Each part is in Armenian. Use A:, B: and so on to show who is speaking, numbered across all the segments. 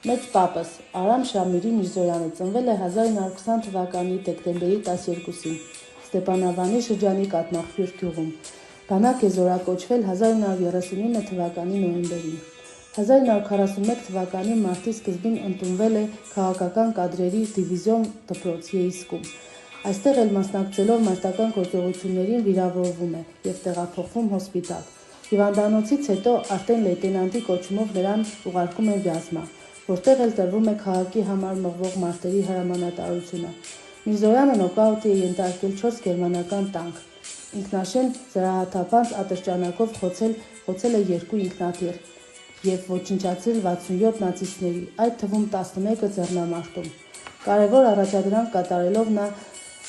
A: Մեծ պապս Արամ Շամիրի Միրզոյանը ծնվել է 1920 թվականի դեկտեմբերի 12-ին Ստեփանավանի շրջանի Կատնախյուր գյուղում։ Բանակ է զորակոչվել 1939 թվականի նոյեմբերին։ 1941 թվականի մարտի սկզբին ընդունվել է քաղաքական կադրերի դիվիզիոն դպրոց Ейսկում։ Այստեղ էլ մասնակցելով մարտական գործողություններին վիրավորվում է և տեղափոխվում հոսպիտալ։ Հիվանդանոցից հետո արդեն լեյտենանտի կոչումով նրան ուղարկում են Վյազմա, որտեղ էլ տրվում է քաղաքի համար մղվող մարտերի հրամանատարությունը։ Միրզոյանը նոկաուտի է ենթարկել 4 գերմանական տանկ։ Ինքնաշեն զրահաթափանց ատրճանակով խոցել է 2 ինքնաթիռ և ոչնչացրել 67 նացիստների, այդ թվում 11-ը ձեռնամարտում։ Կարևոր առաջադրանք կատարելով նա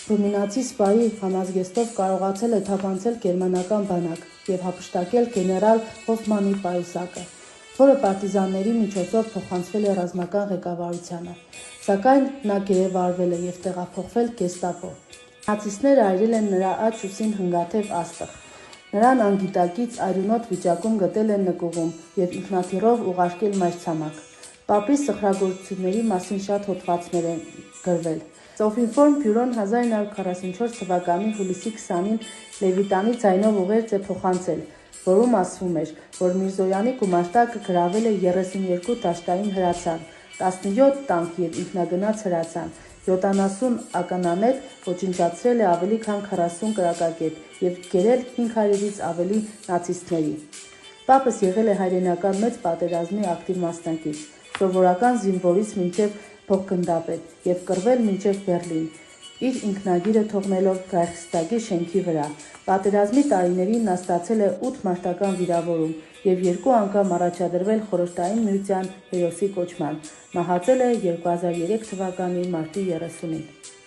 A: ռումինացի սպայի համազգեստով կարողացել է թափանցել գերմանական բանակ և հափշտակել գեներալ Հոֆմանի պայուսակը, որը պարտիզանների միջոցով փոխանցվել է ռազմական ղեկավարությանը, սակայն նա գերեվարվել է և տեղափոխվել գեստապո։ Նացիստները այրել են նրա աջ ուսին հնգաթև աստղ։ Նրան անգիտակից այրունոտ վիճակում գտել են նկուղում և ինքնաթիռով ուղարկել մայրցամաք։ Պապի սխրագործությունների մասին շատ հոդվածներ են գրվել։ Սոֆինֆորմ բյուրոն 1944 թվականի հուլիսի 20-ին Լևիտանի ձայնով ուղերձ է փոխանցել, որում ասվում էր, որ Միրզոյանի գումարտակը գրավել է 32 դաշտային հրացան, 17 տանկ և ինքնագնաց հրացան, 70 ականանետ, ոչնչացրել է ավելի քան 40 կրակակետ և կերել 500-ից ավելի նացիստների։ Պապս եղել է հայրենական մեծ պատերազմի ակտիվ մասնակից, սովորական զինվորից մինչև փոխգնդապետ և կռվել մինչև Բեռլին, իր ինքնագիրը թողնելով Ռայխստագի շենքի վրա։ Պատերազմի տարիներին նա ստացել է 8 մարտական վիրավորում և 2 անգամ առաջադրվել Խորհրդային Միության հերոսի կոչման։ Մահացել է 2003 թվականի մարտի 30-ին։